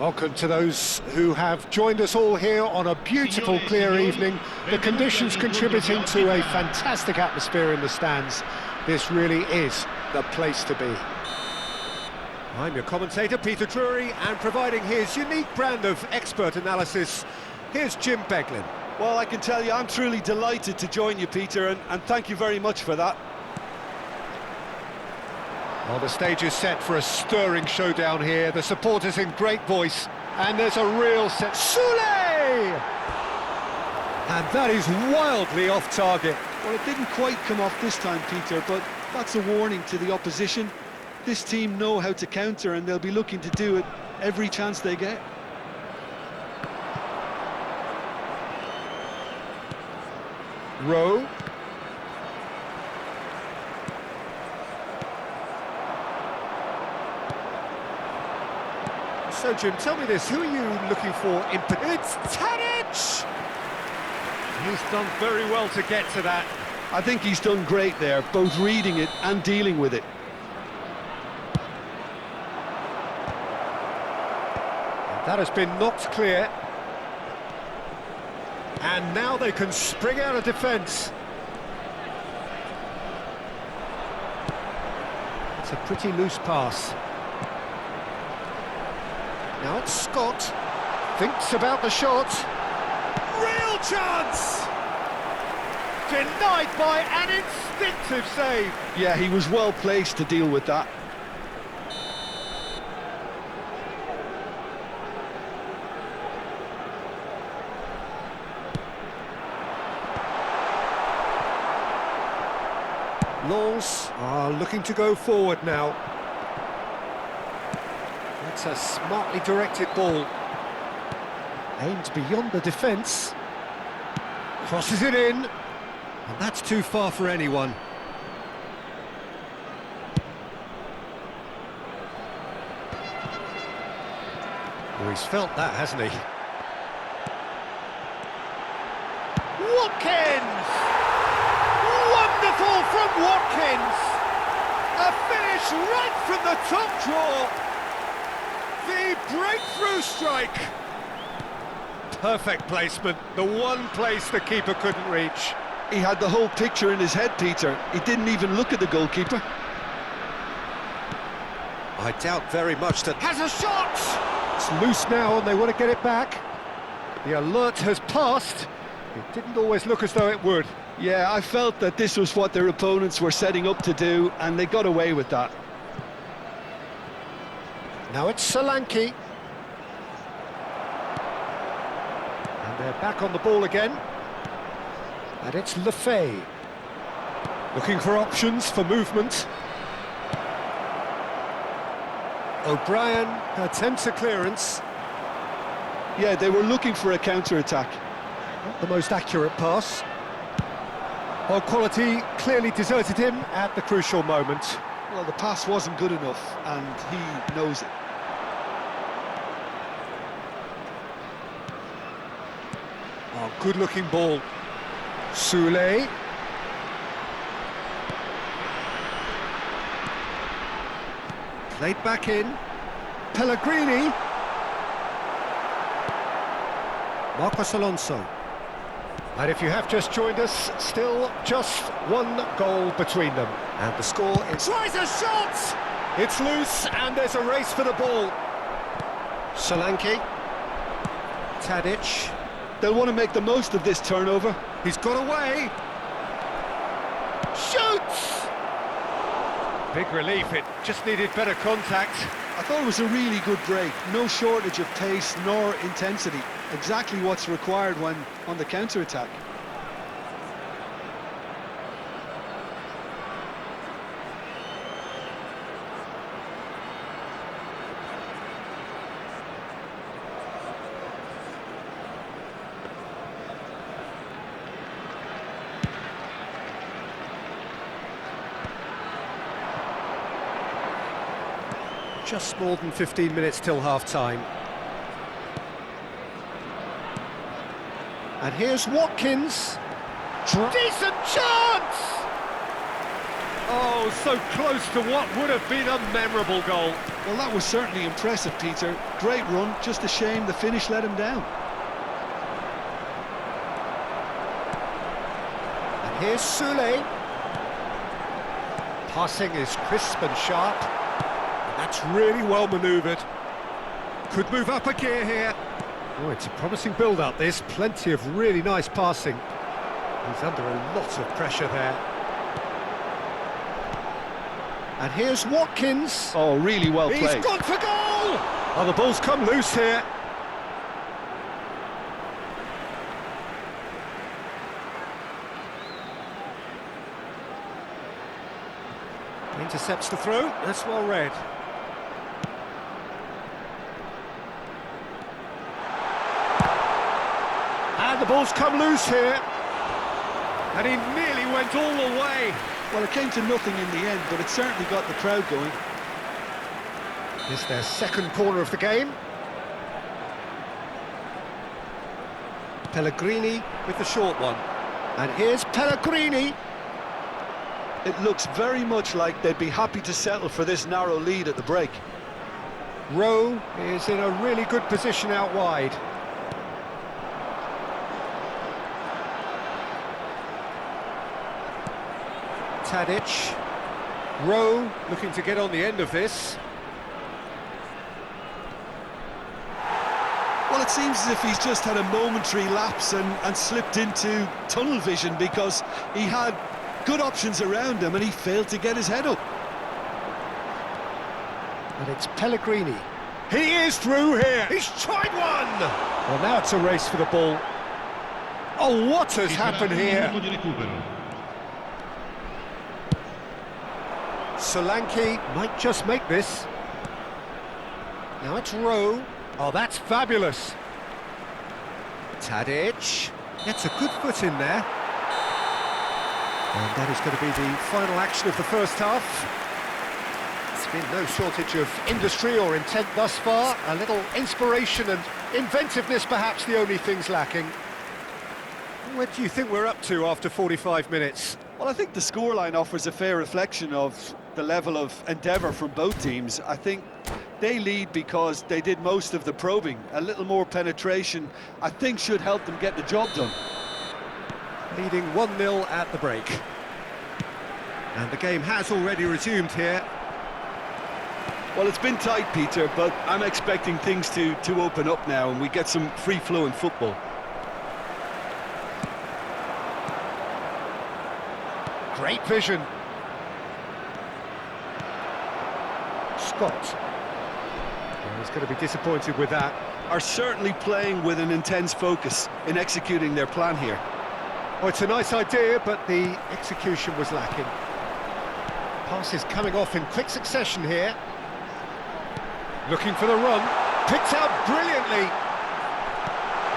Welcome to those who have joined us all here on a beautiful, clear evening. The conditions contributing to a fantastic atmosphere in the stands. This really is the place to be. I'm your commentator, Peter Drury, and providing his unique brand of expert analysis, here's Jim Beglin. Well, I can tell you, I'm truly delighted to join you, Peter, and thank you very much for that. Well, the stage is set for a stirring showdown here. The supporters in great voice, and there's a real set. Soulé! And that is wildly off target. Well, it didn't quite come off this time, Peter, but that's a warning to the opposition. This team know how to counter, and they'll be looking to do it every chance they get. Rowe. So, Jim, tell me this, who are you looking for in... It's Tadic! He's done very well to get to that. I think he's done great there, both reading it and dealing with it. That has been knocked clear. And now they can spring out of defence. It's a pretty loose pass. Now it's Scott. Thinks about the shot. Real chance! Denied by an instinctive save. Yeah, he was well placed to deal with that. Lens are looking to go forward now. That's a smartly directed ball. Aimed beyond the defence. Crosses it in. And that's too far for anyone. Oh, he's felt that, hasn't he? Watkins! Wonderful from Watkins! A finish right from the top draw! The breakthrough strike! Perfect placement, the one place the keeper couldn't reach. He had the whole picture in his head, Peter. He didn't even look at the goalkeeper. I doubt very much that... Has a shot! It's loose now and they want to get it back. The alert has passed. It didn't always look as though it would. Yeah, I felt that this was what their opponents were setting up to do, and they got away with that. Now it's Solanke. And they're back on the ball again. And it's Lefay. Looking for options for movement. O'Brien attempts a clearance. Yeah, they were looking for a counter-attack. Not the most accurate pass. Well, quality clearly deserted him at the crucial moment. Well, the pass wasn't good enough, and he knows it. Oh, good-looking ball. Soulé. Played back in. Pellegrini. Marcos Alonso. And if you have just joined us, still just one goal between them. And the score is... Tries a shot! It's loose, and there's a race for the ball. Solanke. Tadic. They'll want to make the most of this turnover. He's got away. Shoots! Big relief, it just needed better contact. I thought it was a really good break. No shortage of pace nor intensity. Exactly what's required when on the counter-attack. Just more than 15 minutes till half-time. And here's Watkins. Decent chance! Oh, so close to what would have been a memorable goal. Well, that was certainly impressive, Peter. Great run, just a shame the finish let him down. And here's Sule. Passing is crisp and sharp. That's really well manoeuvred. Could move up a gear here. Oh, it's a promising build-up, this. Plenty of really nice passing. He's under a lot of pressure there. And here's Watkins. Oh, really well played. He's gone for goal! Oh, the ball's come loose here. Intercepts the throw. That's well read. And the ball's come loose here. And he nearly went all the way. Well, it came to nothing in the end, but it certainly got the crowd going. It's their second corner of the game. Pellegrini with the short one. And here's Pellegrini. It looks very much like they'd be happy to settle for this narrow lead at the break. Rowe is in a really good position out wide. Tadic. Rowe looking to get on the end of this. Well, it seems as if he's just had a momentary lapse and slipped into tunnel vision, because he had good options around him and he failed to get his head up. And it's Pellegrini. He is through here. He's tried one. Well, now it's a race for the ball. Oh, what has happened here? Solanke might just make this. Now it's Rowe. Oh, that's fabulous. Tadic gets a good foot in there. And that is going to be the final action of the first half. There's been no shortage of industry or intent thus far. A little inspiration and inventiveness, perhaps the only things lacking. What do you think we're up to after 45 minutes? Well, I think the scoreline offers a fair reflection of the level of endeavour from both teams. I think they lead because they did most of the probing. A little more penetration, I think, should help them get the job done. Leading 1-0 at the break. And the game has already resumed here. Well, it's been tight, Peter, but I'm expecting things to open up now and we get some free-flowing football. Great vision. Scott. Well, he's going to be disappointed with that. Are certainly playing with an intense focus in executing their plan here. Oh, it's a nice idea, but the execution was lacking. Passes coming off in quick succession here. Looking for the run. Picked out brilliantly.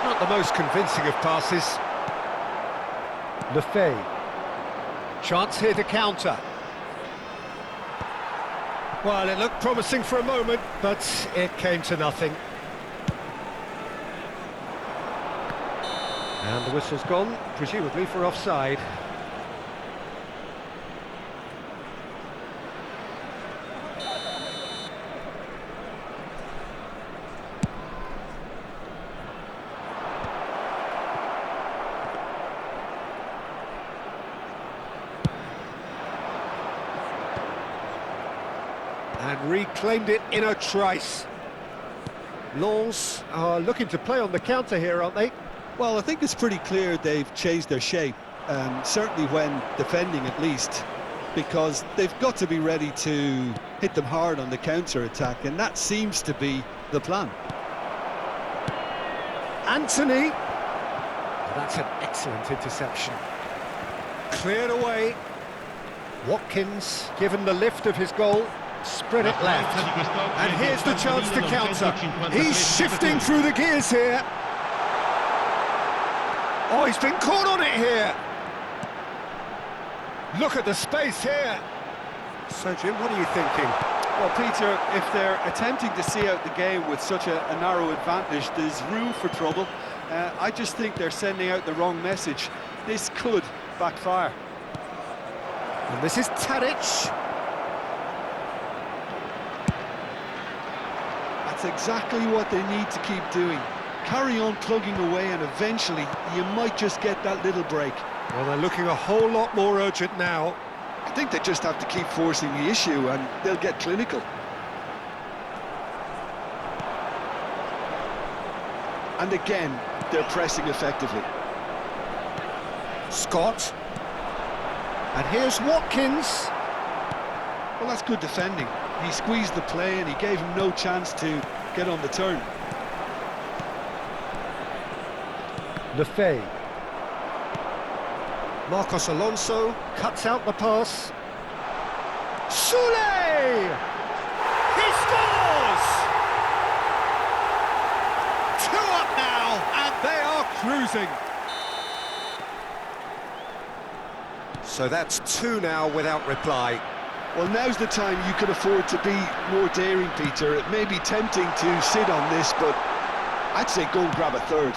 Not the most convincing of passes. Lefebvre. Chance here to counter. Well, it looked promising for a moment, but it came to nothing. And the whistle's gone, presumably for offside. And reclaimed it in a trice. Lens are looking to play on the counter here, aren't they? Well, I think it's pretty clear they've changed their shape, certainly when defending at least, because they've got to be ready to hit them hard on the counter-attack, and that seems to be the plan. Anthony. That's an excellent interception. Cleared away. Watkins, given the lift of his goal, spread it left. And here's the chance to counter. He's shifting through the gears here. Oh, he's been caught on it here. Look at the space here. So, Jim, what are you thinking? Well, Peter, if they're attempting to see out the game with such a narrow advantage, there's room for trouble. I just think they're sending out the wrong message. This could backfire. And this is Tadic. That's exactly what they need to keep doing. Carry on plugging away and eventually you might just get that little break. Well, they're looking a whole lot more urgent now. I think they just have to keep forcing the issue and they'll get clinical. And again, they're pressing effectively. Scott. And here's Watkins. Well, that's good defending. He squeezed the play and he gave him no chance to get on the turn. Lefebvre. Marcos Alonso cuts out the pass. Soule! He scores! 2 up now, and they are cruising. So that's 2 now without reply. Well, now's the time you can afford to be more daring, Peter. It may be tempting to sit on this, but I'd say go and grab a third.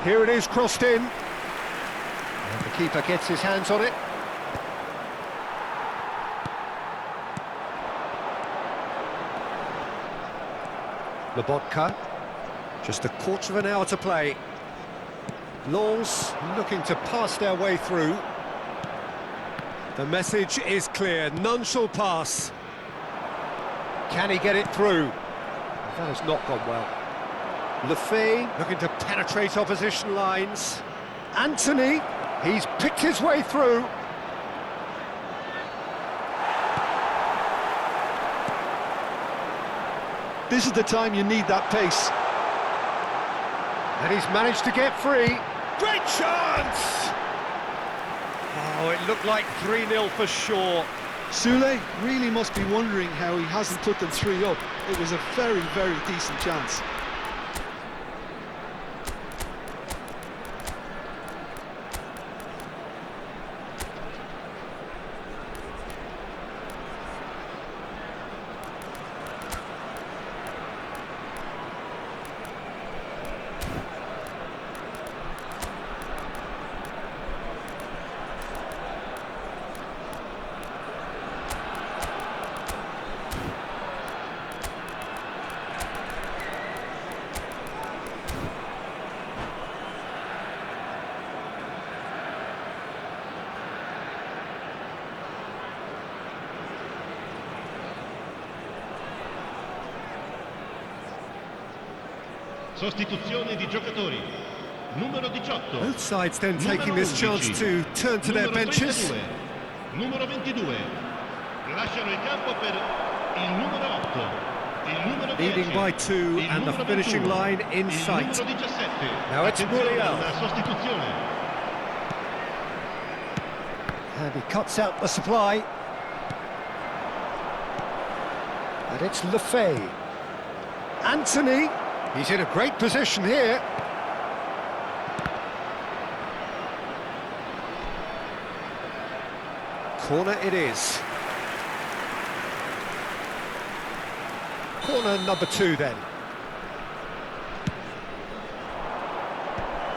Here it is, crossed in. And the keeper gets his hands on it. Lobotka. Just a quarter of an hour to play. Lens looking to pass their way through. The message is clear, none shall pass. Can he get it through? That has not gone well. Lefebvre looking to penetrate opposition lines. Anthony, he's picked his way through. This is the time you need that pace. And he's managed to get free. Great chance! Oh, it looked like 3-0 for sure. Soule really must be wondering how he hasn't put them 3 up. It was a very, very decent chance. Sostituzione di giocatori. Numero 18. Both sides then taking this chance to turn to their benches. Numero 22. Lasciano il campo per il numero 8. Il numero 10. Leading by 2 and the finishing line in sight. Il numero 17. Now it's Muriel. Una sostituzione. And he cuts out the supply. And it's Lefebvre. Anthony. He's in a great position here. Corner it is. Corner number 2 then.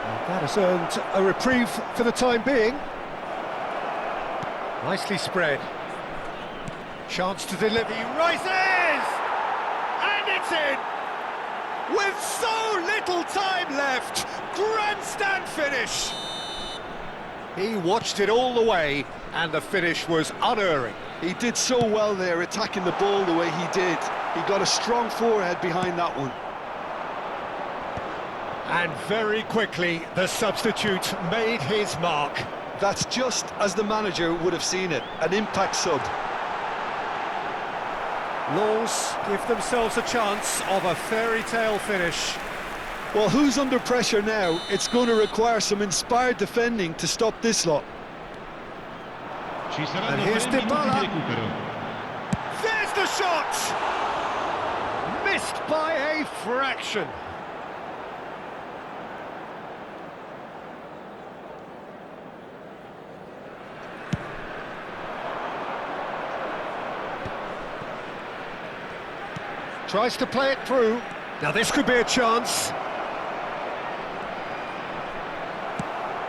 And that has earned a reprieve for the time being. Nicely spread. Chance to deliver. He rises! And it's in! With so little time left, grandstand finish. He watched it all the way, and the finish was unerring. He did so well there, attacking the ball the way he did. He got a strong forehead behind that one. And very quickly, the substitute made his mark. That's just as the manager would have seen it, an impact sub. Lens give themselves a chance of a fairy tale finish. Well, who's under pressure now? It's going to require some inspired defending to stop this lot. And here's Dybala. There's the shot! Missed by a fraction. Tries to play it through. Now this could be a chance.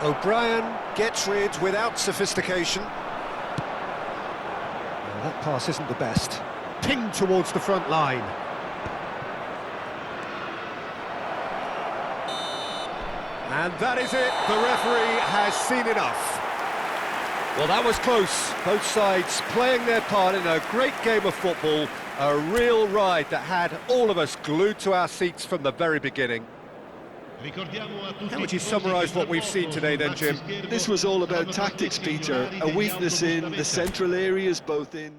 O'Brien gets rid without sophistication. That pass isn't the best. Pinged towards the front line. And that is it. The referee has seen enough. Well, that was close. Both sides playing their part in a great game of football. A real ride that had all of us glued to our seats from the very beginning. How would you summarise what we've seen today then, Jim? This was all about tactics, Peter. A weakness in the central areas, both in